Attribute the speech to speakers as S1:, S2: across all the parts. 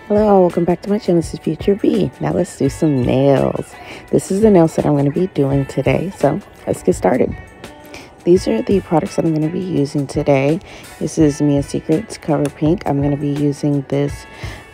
S1: Hello, welcome back to my channel. This is Future B. Now let's do some nails. This is the nail set I'm going to be doing today, so let's get started. These are the products that I'm going to be using today. This is Mia Secret's Cover Pink. I'm going to be using this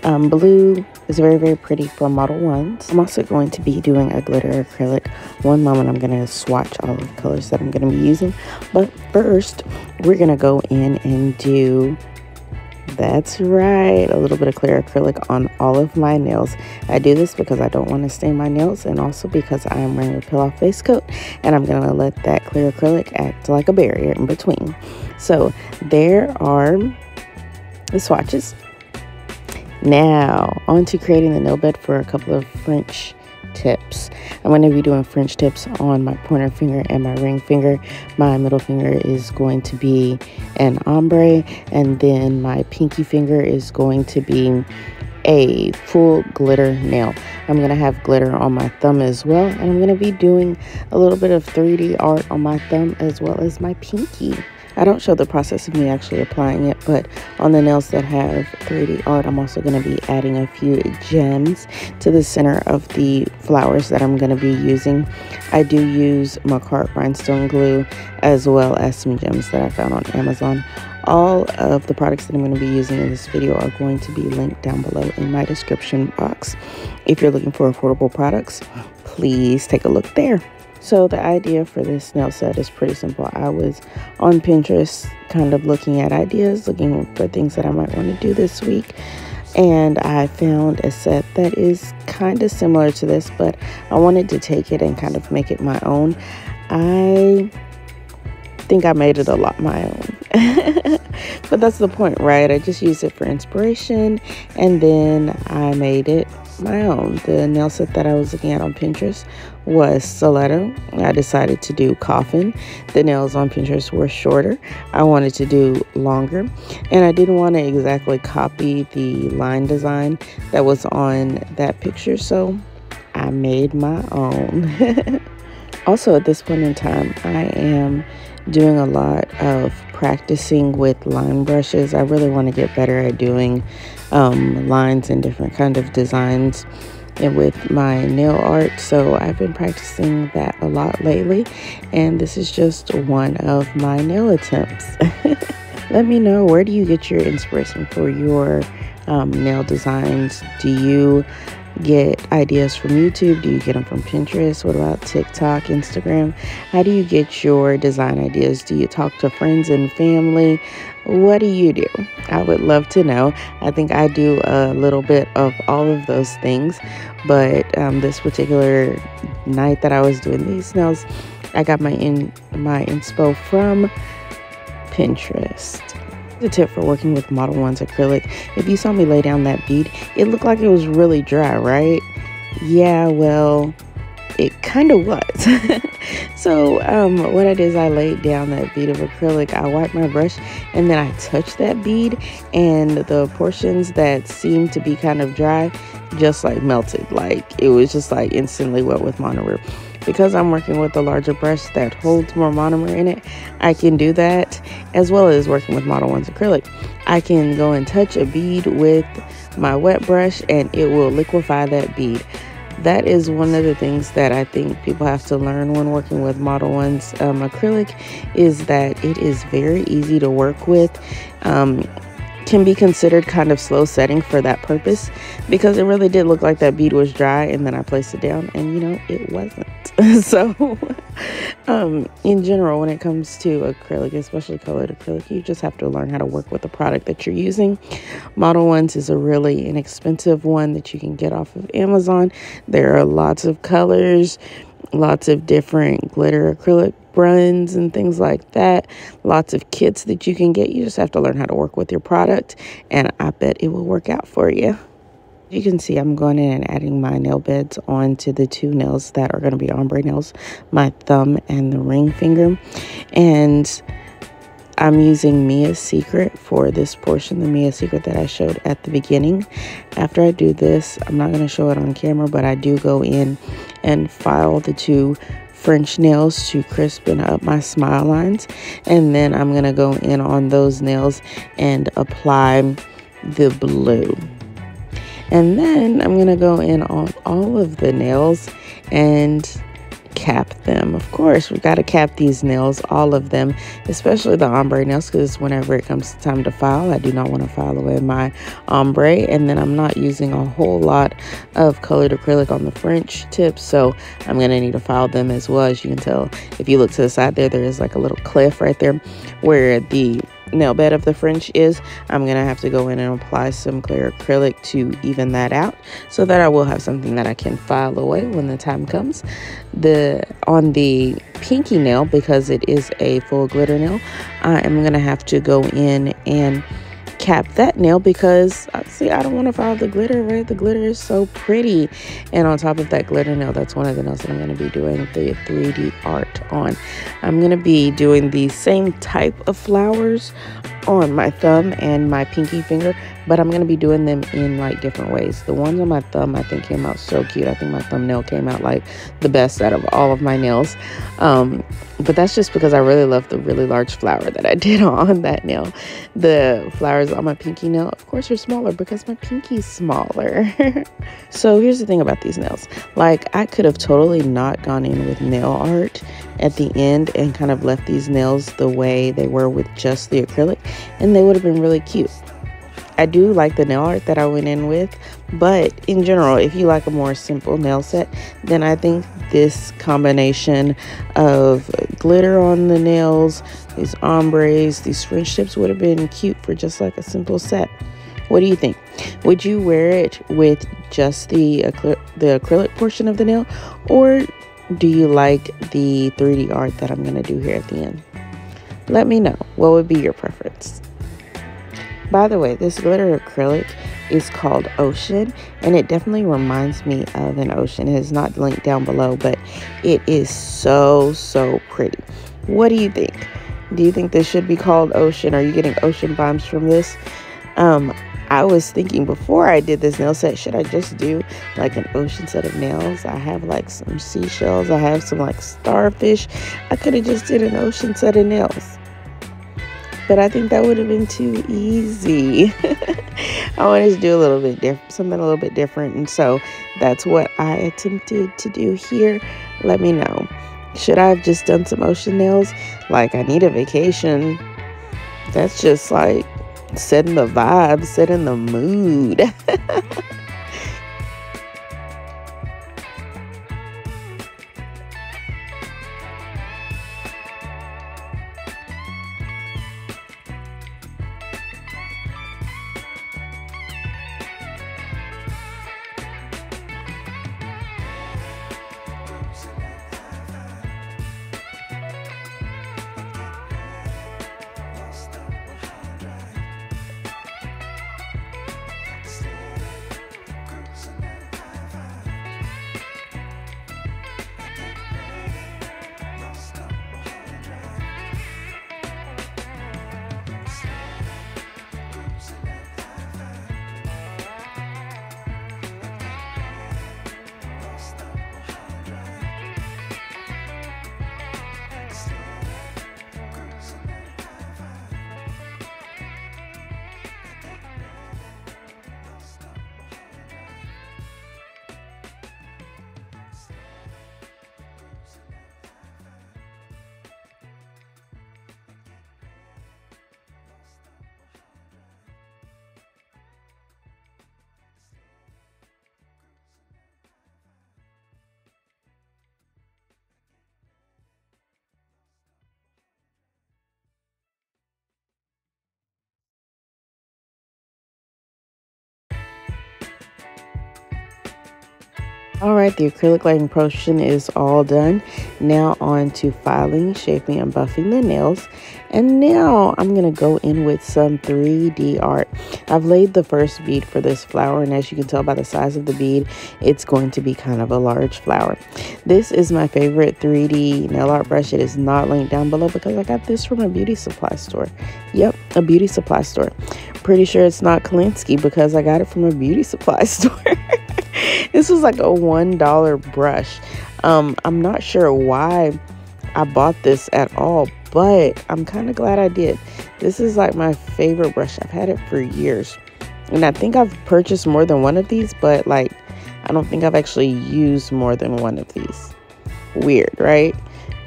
S1: blue. It's very, very pretty for Modelones. I'm also going to be doing a glitter acrylic. One moment I'm going to swatch all of the colors that I'm going to be using. But first, we're going to go in and do... That's right, a little bit of clear acrylic on all of my nails. I do this because I don't want to stain my nails, and also because I am wearing a peel-off face coat, and I'm going to let that clear acrylic act like a barrier in between. So there are the swatches. Now, on to creating the nail bed for a couple of French tips. I'm going to be doing French tips on my pointer finger and my ring finger. My middle finger is going to be an ombre, and then my pinky finger is going to be a full glitter nail. I'm going to have glitter on my thumb as well, and I'm going to be doing a little bit of 3D art on my thumb as well as my pinky. I don't show the process of me actually applying it, but on the nails that have 3D art, I'm also going to be adding a few gems to the center of the flowers that I'm going to be using. I do use Makartt rhinestone glue as well as some gems that I found on Amazon. All of the products that I'm going to be using in this video are going to be linked down below in my description box. If you're looking for affordable products, please take a look there. So the idea for this nail set is pretty simple. I was on Pinterest kind of looking at ideas, looking for things that I might want to do this week. And I found a set that is kind of similar to this, but I wanted to take it and kind of make it my own. I think I made it a lot my own. But that's the point, right? I just used it for inspiration, and then I made it my own. The nail set that I was looking at on Pinterest was stiletto. I decided to do coffin. The nails on Pinterest were shorter. I wanted to do longer, and I didn't want to exactly copy the line design that was on that picture, so I made my own. Also, at this point in time, I am doing a lot of practicing with line brushes. I really want to get better at doing lines and different kind of designs and with my nail art, so I've been practicing that a lot lately, and this is just one of my nail attempts. Let me know, where do you get your inspiration for your nail designs? Do you get ideas from YouTube? Do you get them from Pinterest? What about TikTok, Instagram? How do you get your design ideas? Do you talk to friends and family? What do you do? I would love to know. I think I do a little bit of all of those things, but this particular night that I was doing these nails, I got my inspo from Pinterest. The tip for working with Modelones acrylic: if you saw me lay down that bead, it looked like it was really dry, right? Yeah, well, it kind of was. So what I did is I laid down that bead of acrylic, I wiped my brush, and then I touched that bead, and the portions that seemed to be kind of dry just like melted. Like it was just like instantly wet with monomer. Because I'm working with a larger brush that holds more monomer in it, I can do that, as well as working with Modelones acrylic. I can go and touch a bead with my wet brush and it will liquefy that bead. That is one of the things that I think people have to learn when working with Modelones acrylic, is that it is very easy to work with. Can be considered kind of slow setting for that purpose, because it really did look like that bead was dry, and then I placed it down and it wasn't. So in general, when it comes to acrylic, especially colored acrylic, you just have to learn how to work with the product that you're using. Modelones is a really inexpensive one that you can get off of Amazon. There are lots of colors, lots of different glitter acrylic brands and things like that, lots of kits that you can get. You just have to learn how to work with your product, and I bet it will work out for you. You can see I'm going in and adding my nail beds onto the two nails that are going to be ombre nails, my thumb and the ring finger. And I'm using Mia Secret for this portion, the Mia Secret that I showed at the beginning. After I do this, I'm not going to show it on camera, but I do go in and file the two French nails to crispen up my smile lines, and then I'm going to go in on those nails and apply the blue. And then I'm going to go in on all of the nails and cap them. Of course, we got to cap these nails, all of them, especially the ombre nails, because whenever it comes time to file, I do not want to file away my ombre. And then I'm not using a whole lot of colored acrylic on the French tips, so I'm going to need to file them as well. As you can tell, if you look to the side there is like a little cliff right there where the nail bed of the French is. I'm gonna have to go in and apply some clear acrylic to even that out, so that I will have something that I can file away when the time comes. On the pinky nail, because it is a full glitter nail, I am gonna have to go in and cap that nail, because see, I don't want to file the glitter, right? The glitter is so pretty. And on top of that glitter nail, that's one of the nails that I'm going to be doing the 3D art on. I'm going to be doing the same type of flowers on my thumb and my pinky finger, but I'm going to be doing them in like different ways. The ones on my thumb I think came out so cute. I think my thumbnail came out like the best out of all of my nails. But that's just because I really love the really large flower that I did on that nail. The flowers on my pinky nail, of course, are smaller because my pinky's smaller. So here's the thing about these nails. Like, I could have totally not gone in with nail art at the end and kind of left these nails the way they were with just the acrylic, and they would have been really cute. I do like the nail art that I went in with, but in general, if you like a more simple nail set, then I think this combination of glitter on the nails, these ombres, these French tips would have been cute for just like a simple set. What do you think? Would you wear it with just the acrylic portion of the nail, or do you like the 3D art that I'm going to do here at the end? Let me know. What would be your preference? By the way, this glitter acrylic is called Ocean, and it definitely reminds me of an ocean. It is not linked down below, but it is so pretty. What do you think? Do you think this should be called Ocean? Are you getting ocean vibes from this? I was thinking before I did this nail set, should I just do like an ocean set of nails? I have like some seashells. I have some like starfish. I could have just did an ocean set of nails, but I think that would have been too easy. I wanted to do a little bit different, something a little bit different. And so that's what I attempted to do here. Let me know. Should I have just done some ocean nails? Like, I need a vacation. That's just like setting the vibe, setting the mood. All right, the acrylic lighting portion is all done. Now on to filing, shaping, and buffing the nails. And now I'm going to go in with some 3D art. I've laid the first bead for this flower, and as you can tell by the size of the bead, it's going to be kind of a large flower. This is my favorite 3D nail art brush. It is not linked down below because I got this from a beauty supply store. Yep, a beauty supply store. Pretty sure it's not Kalinsky because I got it from a beauty supply store. This was like a $1 brush. I'm not sure why I bought this at all, but I'm kind of glad I did. This is like my favorite brush. I've had it for years. And I think I've purchased more than one of these, but like, I don't think I've actually used more than one of these. Weird, right?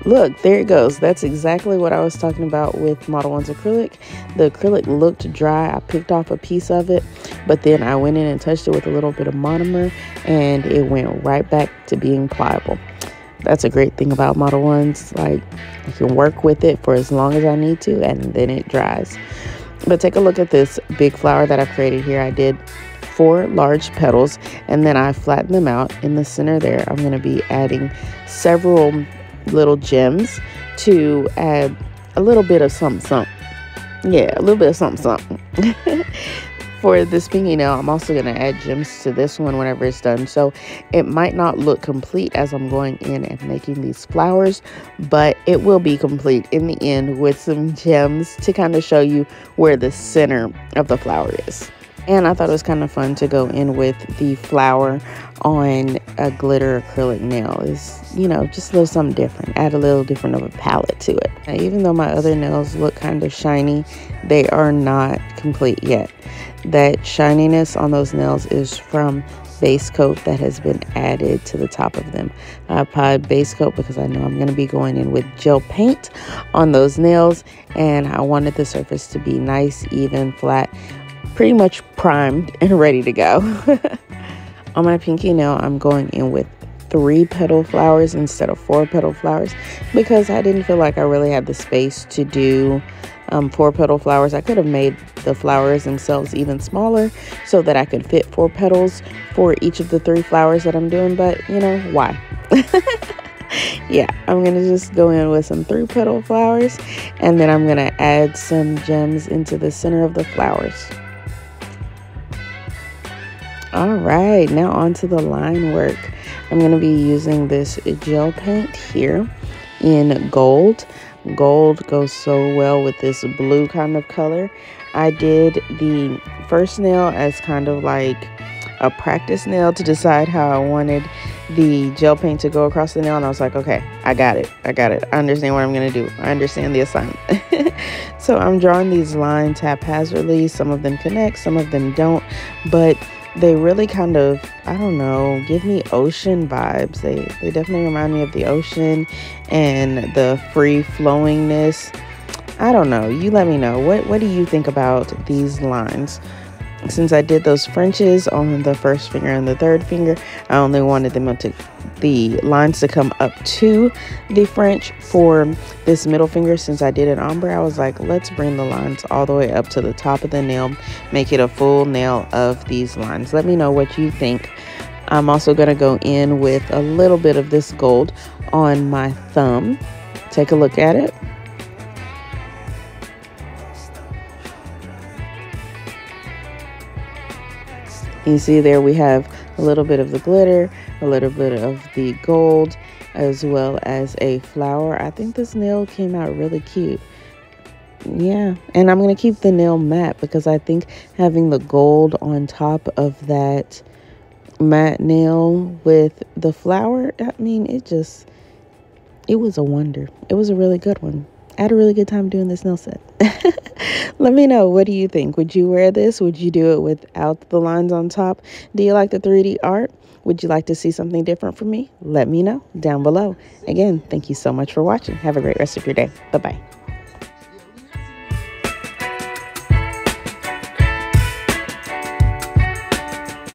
S1: Look, there it goes. That's exactly what I was talking about with Modelones acrylic. The acrylic looked dry. I picked off a piece of it, but then I went in and touched it with a little bit of monomer, and it went right back to being pliable. That's a great thing about Modelones. Like, I can work with it for as long as I need to, and then it dries. But take a look at this big flower that I created here. I did 4 large petals, and then I flattened them out. In the center there, I'm going to be adding several little gems to add a little bit of something. Yeah, a little bit of something. For this pinky nail, I'm also going to add gems to this one whenever it's done. So it might not look complete as I'm going in and making these flowers, but it will be complete in the end with some gems to kind of show you where the center of the flower is. And I thought it was kind of fun to go in with the flower on a glitter acrylic nail. Is, you know, just a little something different. Add a little different of a palette to it. Now, even though my other nails look kind of shiny, they are not complete yet. That shininess on those nails is from base coat that has been added to the top of them. I applied base coat because I know I'm going to be going in with gel paint on those nails, and I wanted the surface to be nice, even, flat, pretty much primed and ready to go. On my pinky nail, I'm going in with 3 petal flowers instead of 4 petal flowers because I didn't feel like I really had the space to do 4 petal flowers. I could have made the flowers themselves even smaller so that I could fit 4 petals for each of the 3 flowers that I'm doing, but you know, why? Yeah, I'm gonna just go in with some 3 petal flowers, and then I'm gonna add some gems into the center of the flowers. All right, now on to the line work. I'm going to be using this gel paint here in gold. Gold goes so well with this blue kind of color. I did the first nail as kind of like a practice nail to decide how I wanted the gel paint to go across the nail, and I was like, okay, I got it. I understand what I'm going to do. I understand the assignment. So I'm drawing these lines haphazardly. Some of them connect, some of them don't, but they really kind of, I don't know, give me ocean vibes. They definitely remind me of the ocean and the free flowingness. I don't know. You let me know. What do you think about these lines? Since I did those Frenches on the first finger and the third finger, I only wanted the lines to come up to the French for this middle finger. Since I did an ombre, I was like, let's bring the lines all the way up to the top of the nail, make it a full nail of these lines. Let me know what you think. I'm also going to go in with a little bit of this gold on my thumb. Take a look at it. You see there we have a little bit of the glitter, a little bit of the gold, as well as a flower. I think this nail came out really cute. Yeah, and I'm going to keep the nail matte because I think having the gold on top of that matte nail with the flower, I mean, it was a wonder. It was a really good one. I had a really good time doing this nail set. Let me know, what do you think? Would you wear this? Would you do it without the lines on top? Do you like the 3D art? Would you like to see something different from me? Let me know down below. Again, thank you so much for watching. Have a great rest of your day. Bye-bye.